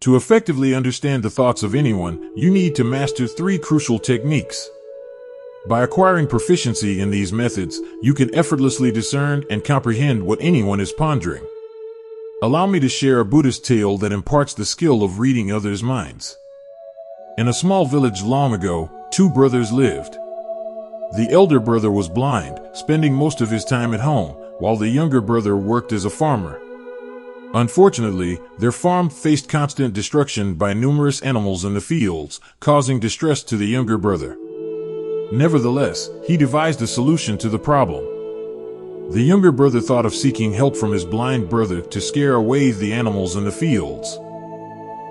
To effectively understand the thoughts of anyone, you need to master 3 crucial techniques. By acquiring proficiency in these methods, you can effortlessly discern and comprehend what anyone is pondering. Allow me to share a Buddhist tale that imparts the skill of reading others' minds. In a small village long ago, 2 brothers lived. The elder brother was blind, spending most of his time at home, while the younger brother worked as a farmer. Unfortunately, their farm faced constant destruction by numerous animals in the fields, causing distress to the younger brother. Nevertheless, he devised a solution to the problem. The younger brother thought of seeking help from his blind brother to scare away the animals in the fields.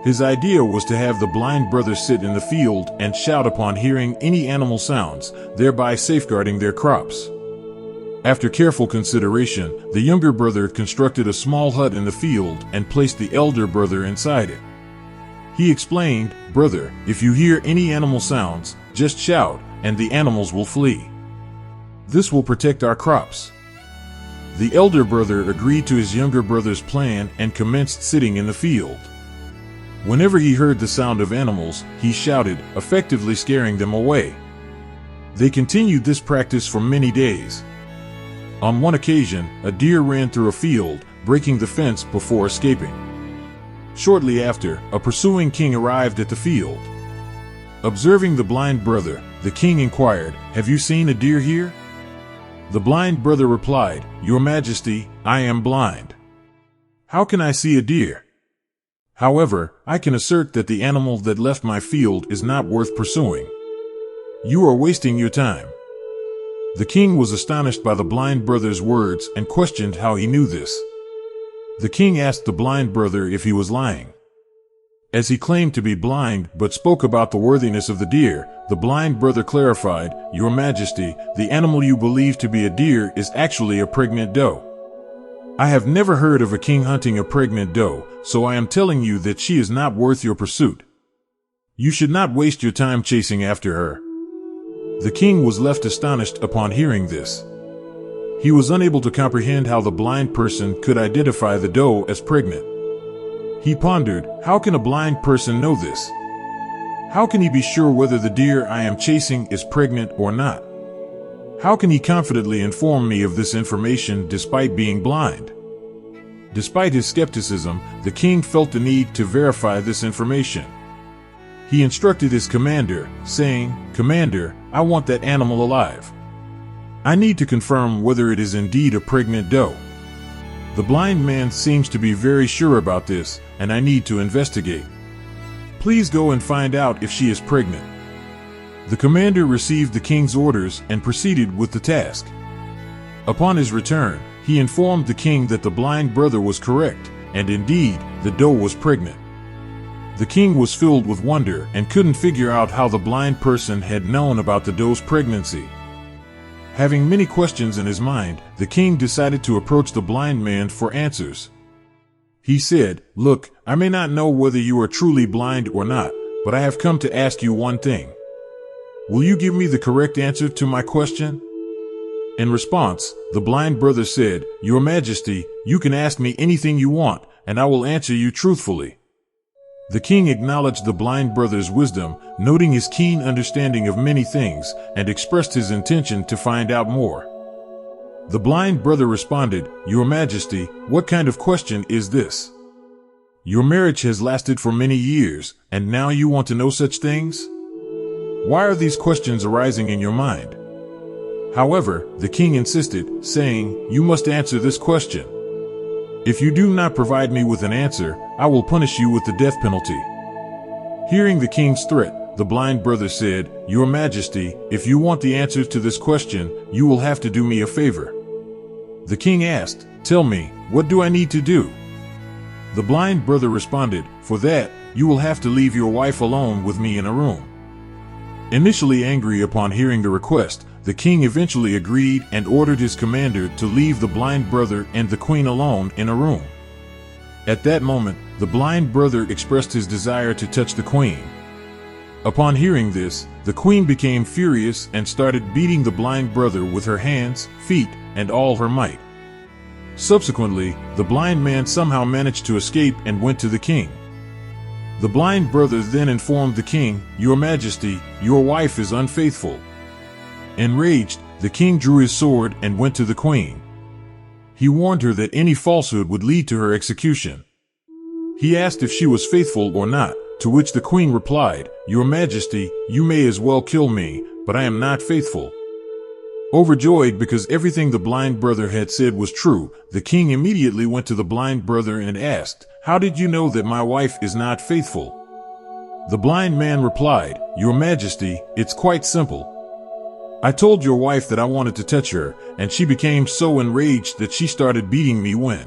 His idea was to have the blind brother sit in the field and shout upon hearing any animal sounds, thereby safeguarding their crops. After careful consideration, the younger brother constructed a small hut in the field and placed the elder brother inside it. He explained, "Brother, if you hear any animal sounds, just shout, and the animals will flee. This will protect our crops." The elder brother agreed to his younger brother's plan and commenced sitting in the field. Whenever he heard the sound of animals, he shouted, effectively scaring them away. They continued this practice for many days. On one occasion, a deer ran through a field, breaking the fence before escaping. Shortly after, a pursuing king arrived at the field. Observing the blind brother, the king inquired, "Have you seen a deer here?" The blind brother replied, "Your Majesty, I am blind. How can I see a deer? However, I can assert that the animal that left my field is not worth pursuing. You are wasting your time." The king was astonished by the blind brother's words and questioned how he knew this. The king asked the blind brother if he was lying. As he claimed to be blind but spoke about the worthiness of the deer, the blind brother clarified, "Your Majesty, the animal you believe to be a deer is actually a pregnant doe. I have never heard of a king hunting a pregnant doe, so I am telling you that she is not worth your pursuit. You should not waste your time chasing after her." The king was left astonished upon hearing this. He was unable to comprehend how the blind person could identify the doe as pregnant. He pondered, how can a blind person know this? How can he be sure whether the deer I am chasing is pregnant or not? How can he confidently inform me of this information despite being blind? Despite his skepticism, the king felt the need to verify this information. He instructed his commander, saying, "Commander, I want that animal alive. I need to confirm whether it is indeed a pregnant doe. The blind man seems to be very sure about this, and I need to investigate. Please go and find out if she is pregnant." The commander received the king's orders and proceeded with the task. Upon his return, he informed the king that the blind brother was correct, and indeed, the doe was pregnant. The king was filled with wonder and couldn't figure out how the blind person had known about the doe's pregnancy. Having many questions in his mind, the king decided to approach the blind man for answers. He said, "Look, I may not know whether you are truly blind or not, but I have come to ask you one thing. Will you give me the correct answer to my question?" In response, the blind brother said, "Your Majesty, you can ask me anything you want, and I will answer you truthfully." The king acknowledged the blind brother's wisdom, noting his keen understanding of many things, and expressed his intention to find out more. The blind brother responded, "Your Majesty, what kind of question is this? Your marriage has lasted for many years, and now you want to know such things? Why are these questions arising in your mind?" However, the king insisted, saying, "You must answer this question. If you do not provide me with an answer, I will punish you with the death penalty." Hearing the king's threat, the blind brother said, "Your Majesty, if you want the answer to this question, you will have to do me a favor." The king asked, "Tell me, what do I need to do?" The blind brother responded, "For that, you will have to leave your wife alone with me in a room." Initially angry upon hearing the request, the king eventually agreed and ordered his commander to leave the blind brother and the queen alone in a room. At that moment, the blind brother expressed his desire to touch the queen. Upon hearing this, the queen became furious and started beating the blind brother with her hands, feet, and all her might. Subsequently, the blind man somehow managed to escape and went to the king. The blind brother then informed the king, "Your Majesty, your wife is unfaithful." Enraged, the king drew his sword and went to the queen. He warned her that any falsehood would lead to her execution. He asked if she was faithful or not, to which the queen replied, "Your Majesty, you may as well kill me, but I am not faithful." Overjoyed because everything the blind brother had said was true, the king immediately went to the blind brother and asked, "How did you know that my wife is not faithful?" The blind man replied, "Your Majesty, it's quite simple. I told your wife that I wanted to touch her, and she became so enraged that she started beating me when."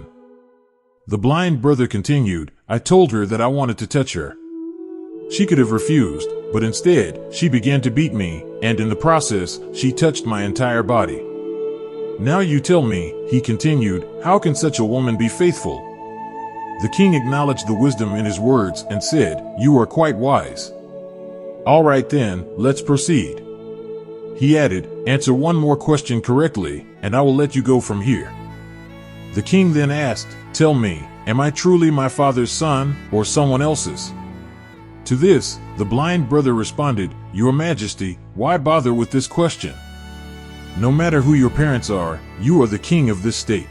The blind brother continued, "I told her that I wanted to touch her. She could have refused, but instead, she began to beat me, and in the process, she touched my entire body. Now you tell me," he continued, "how can such a woman be faithful?" The king acknowledged the wisdom in his words and said, "You are quite wise. All right then, let's proceed." He added, "Answer one more question correctly, and I will let you go from here." The king then asked, "Tell me, am I truly my father's son, or someone else's?" To this, the blind brother responded, "Your Majesty, why bother with this question? No matter who your parents are, you are the king of this state.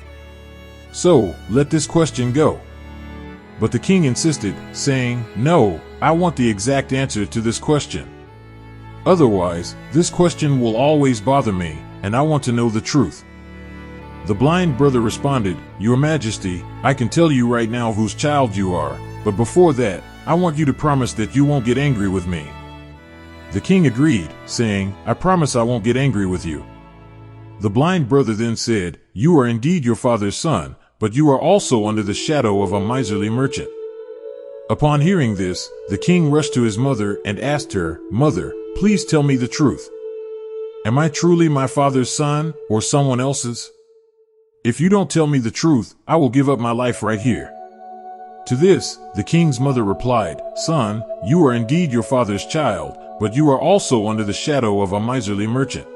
So, let this question go." But the king insisted, saying, "No, I want the exact answer to this question. Otherwise, this question will always bother me, and I want to know the truth." The blind brother responded, "Your Majesty, I can tell you right now whose child you are, but before that, I want you to promise that you won't get angry with me." The king agreed, saying, "I promise I won't get angry with you." The blind brother then said, "You are indeed your father's son, but you are also under the shadow of a miserly merchant." Upon hearing this, the king rushed to his mother and asked her, "Mother, please tell me the truth. Am I truly my father's son, or someone else's? If you don't tell me the truth, I will give up my life right here." To this, the king's mother replied, "Son, you are indeed your father's child, but you are also under the shadow of a miserly merchant."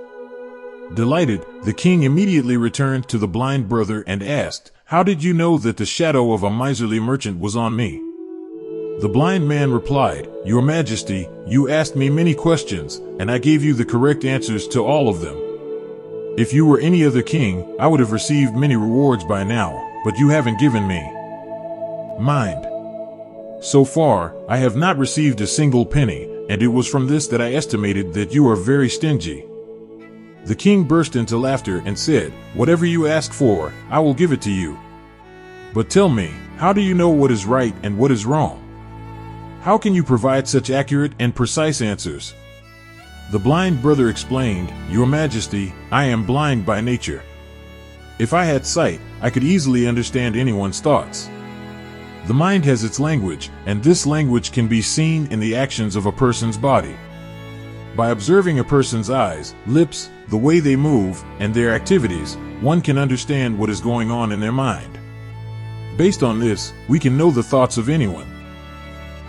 Delighted, the king immediately returned to the blind brother and asked, "How did you know that the shadow of a miserly merchant was on me?" The blind man replied, "Your Majesty, you asked me many questions, and I gave you the correct answers to all of them. If you were any other king, I would have received many rewards by now, but you haven't given me mind. So far, I have not received a single penny, and it was from this that I estimated that you are very stingy." The king burst into laughter and said, "Whatever you ask for, I will give it to you. But tell me, how do you know what is right and what is wrong? How can you provide such accurate and precise answers?" The blind brother explained, "Your Majesty, I am blind by nature. If I had sight, I could easily understand anyone's thoughts. The mind has its language, and this language can be seen in the actions of a person's body. By observing a person's eyes, lips, the way they move, and their activities, one can understand what is going on in their mind. Based on this, we can know the thoughts of anyone.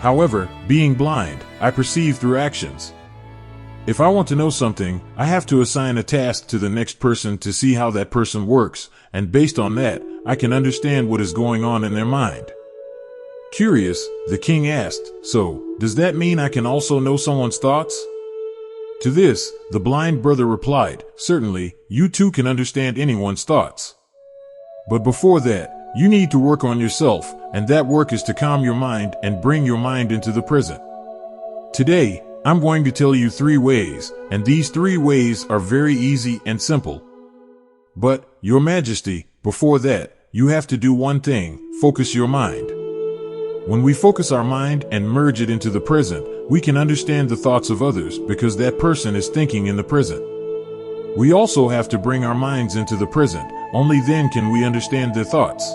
However, being blind, I perceive through actions. If I want to know something, I have to assign a task to the next person to see how that person works, and based on that, I can understand what is going on in their mind." Curious, the king asked, "So, does that mean I can also know someone's thoughts?" To this, the blind brother replied, "Certainly, you too can understand anyone's thoughts. But before that, you need to work on yourself, and that work is to calm your mind and bring your mind into the present. Today, I'm going to tell you 3 ways, and these 3 ways are very easy and simple. But, Your Majesty, before that, you have to do one thing: focus your mind. When we focus our mind and merge it into the present, we can understand the thoughts of others because that person is thinking in the present. We also have to bring our minds into the present, only then can we understand their thoughts.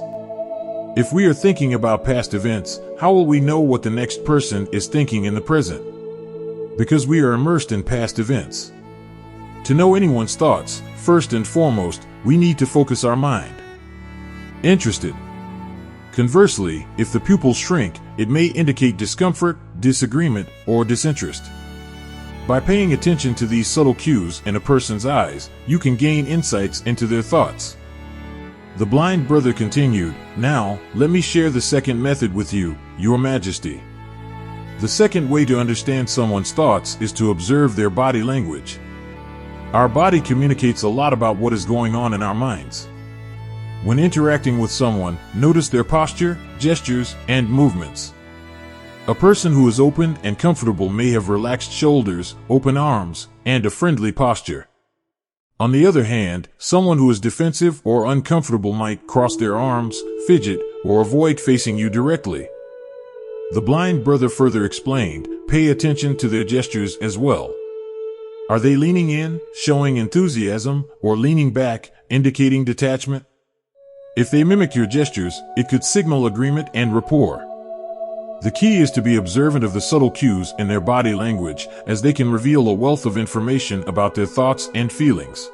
If we are thinking about past events, how will we know what the next person is thinking in the present? Because we are immersed in past events. To know anyone's thoughts, first and foremost, we need to focus our mind. Interested? Conversely, if the pupils shrink, it may indicate discomfort, disagreement, or disinterest. By paying attention to these subtle cues in a person's eyes, you can gain insights into their thoughts. The blind brother continued, "Now, let me share the second method with you, Your Majesty. The second way to understand someone's thoughts is to observe their body language. Our body communicates a lot about what is going on in our minds. When interacting with someone, notice their posture, gestures, and movements. A person who is open and comfortable may have relaxed shoulders, open arms, and a friendly posture. On the other hand, someone who is defensive or uncomfortable might cross their arms, fidget, or avoid facing you directly. The blind brother further explained, pay attention to their gestures as well. Are they leaning in, showing enthusiasm, or leaning back, indicating detachment? If they mimic your gestures, it could signal agreement and rapport. The key is to be observant of the subtle cues in their body language, as they can reveal a wealth of information about their thoughts and feelings.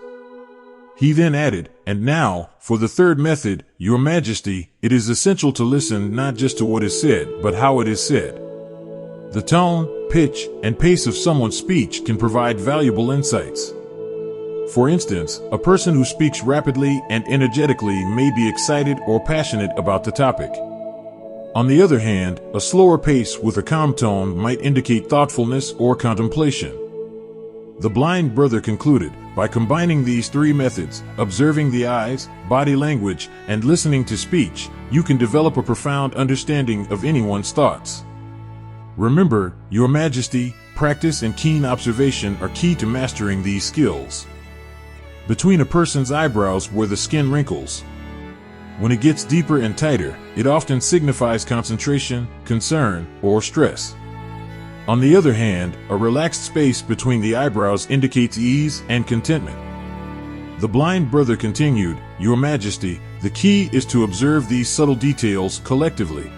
He then added, and now, for the third method, Your Majesty, it is essential to listen not just to what is said, but how it is said. The tone, pitch, and pace of someone's speech can provide valuable insights. For instance, a person who speaks rapidly and energetically may be excited or passionate about the topic. On the other hand, a slower pace with a calm tone might indicate thoughtfulness or contemplation. The blind brother concluded, by combining these three methods, observing the eyes, body language, and listening to speech, you can develop a profound understanding of anyone's thoughts. Remember, Your Majesty, practice and keen observation are key to mastering these skills. Between a person's eyebrows where the skin wrinkles. When it gets deeper and tighter, it often signifies concentration, concern, or stress. On the other hand, a relaxed space between the eyebrows indicates ease and contentment. The blind brother continued, Your Majesty, the key is to observe these subtle details collectively.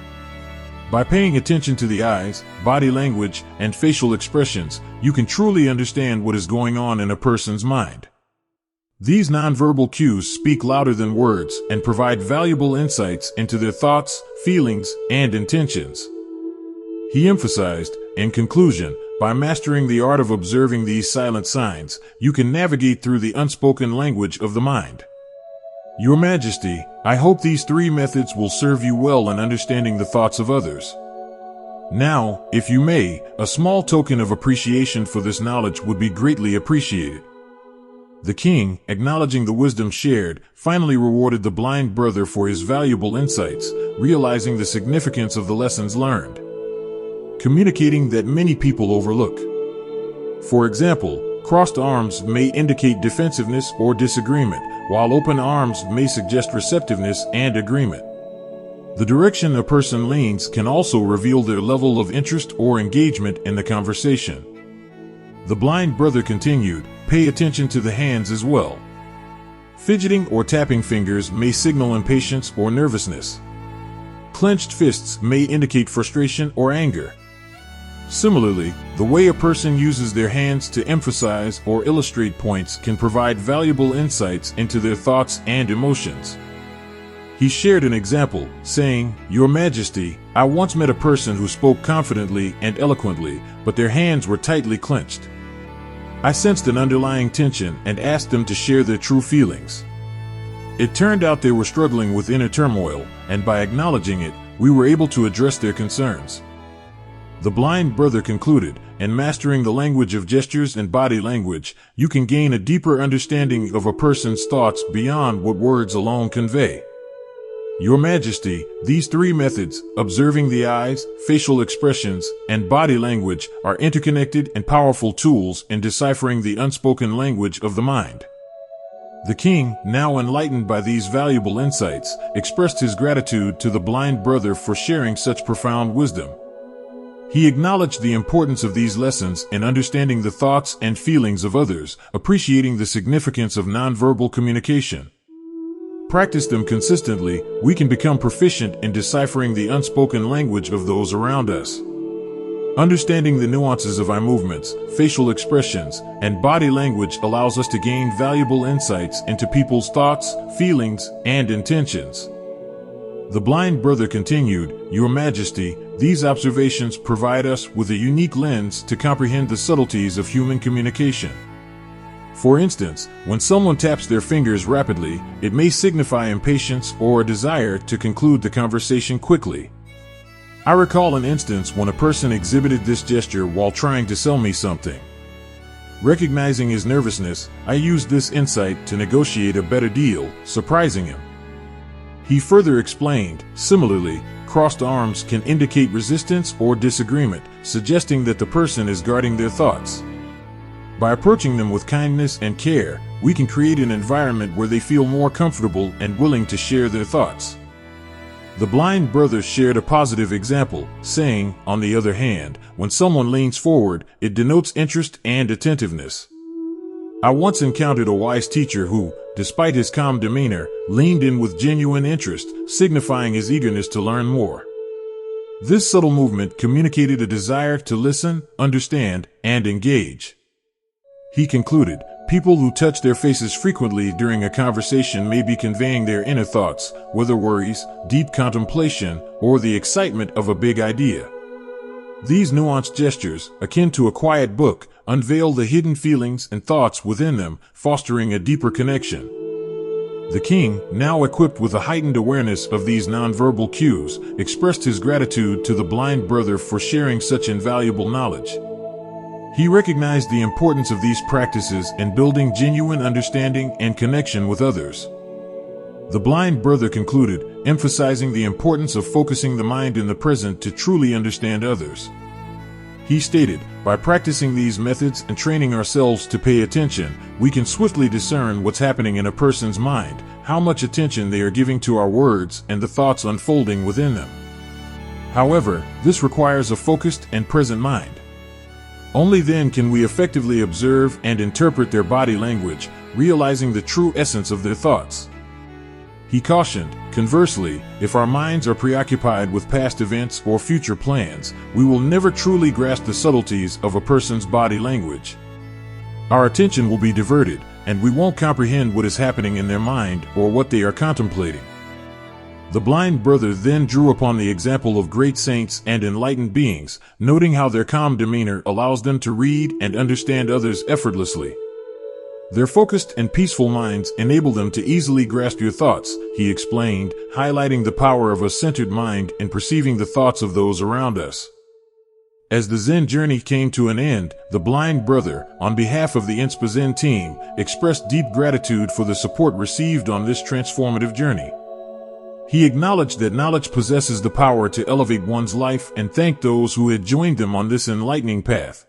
By paying attention to the eyes, body language, and facial expressions, you can truly understand what is going on in a person's mind. These nonverbal cues speak louder than words and provide valuable insights into their thoughts, feelings, and intentions. He emphasized, in conclusion, by mastering the art of observing these silent signs, you can navigate through the unspoken language of the mind. Your Majesty, I hope these three methods will serve you well in understanding the thoughts of others. Now, if you may, a small token of appreciation for this knowledge would be greatly appreciated. The king, acknowledging the wisdom shared, finally rewarded the blind brother for his valuable insights, realizing the significance of the lessons learned. Communicating that many people overlook. For example, crossed arms may indicate defensiveness or disagreement, while open arms may suggest receptiveness and agreement. The direction a person leans can also reveal their level of interest or engagement in the conversation. The blind brother continued, pay attention to the hands as well. Fidgeting or tapping fingers may signal impatience or nervousness. Clenched fists may indicate frustration or anger. Similarly, the way a person uses their hands to emphasize or illustrate points can provide valuable insights into their thoughts and emotions. He shared an example, saying, Your Majesty, I once met a person who spoke confidently and eloquently, but their hands were tightly clenched. I sensed an underlying tension and asked them to share their true feelings. It turned out they were struggling with inner turmoil, and by acknowledging it, we were able to address their concerns. The blind brother concluded, in mastering the language of gestures and body language, you can gain a deeper understanding of a person's thoughts beyond what words alone convey. Your Majesty, these three methods, observing the eyes, facial expressions, and body language, are interconnected and powerful tools in deciphering the unspoken language of the mind. The king, now enlightened by these valuable insights, expressed his gratitude to the blind brother for sharing such profound wisdom. He acknowledged the importance of these lessons in understanding the thoughts and feelings of others, appreciating the significance of nonverbal communication. Practice them consistently, we can become proficient in deciphering the unspoken language of those around us. Understanding the nuances of eye movements, facial expressions, and body language allows us to gain valuable insights into people's thoughts, feelings, and intentions. The blind brother continued, Your Majesty, these observations provide us with a unique lens to comprehend the subtleties of human communication. For instance, when someone taps their fingers rapidly, it may signify impatience or a desire to conclude the conversation quickly. I recall an instance when a person exhibited this gesture while trying to sell me something. Recognizing his nervousness, I used this insight to negotiate a better deal, surprising him. He further explained, similarly, crossed arms can indicate resistance or disagreement, suggesting that the person is guarding their thoughts. By approaching them with kindness and care, we can create an environment where they feel more comfortable and willing to share their thoughts. The blind brother shared a positive example, saying, on the other hand, when someone leans forward, it denotes interest and attentiveness. I once encountered a wise teacher who, despite his calm demeanor, leaned in with genuine interest, signifying his eagerness to learn more. This subtle movement communicated a desire to listen, understand, and engage. He concluded, people who touch their faces frequently during a conversation may be conveying their inner thoughts, whether worries, deep contemplation, or the excitement of a big idea. These nuanced gestures, akin to a quiet book, unveil the hidden feelings and thoughts within them, fostering a deeper connection. The king, now equipped with a heightened awareness of these nonverbal cues, expressed his gratitude to the blind brother for sharing such invaluable knowledge. He recognized the importance of these practices in building genuine understanding and connection with others. The blind brother concluded, emphasizing the importance of focusing the mind in the present to truly understand others. He stated, by practicing these methods and training ourselves to pay attention, we can swiftly discern what's happening in a person's mind, how much attention they are giving to our words, and the thoughts unfolding within them. However, this requires a focused and present mind. Only then can we effectively observe and interpret their body language, realizing the true essence of their thoughts. He cautioned, conversely, if our minds are preoccupied with past events or future plans, we will never truly grasp the subtleties of a person's body language. Our attention will be diverted, and we won't comprehend what is happening in their mind or what they are contemplating. The blind brother then drew upon the example of great saints and enlightened beings, noting how their calm demeanor allows them to read and understand others effortlessly. Their focused and peaceful minds enable them to easily grasp your thoughts, he explained, highlighting the power of a centered mind in perceiving the thoughts of those around us. As the Zen journey came to an end, the blind brother, on behalf of the Inspa Zen team, expressed deep gratitude for the support received on this transformative journey. He acknowledged that knowledge possesses the power to elevate one's life and thanked those who had joined them on this enlightening path.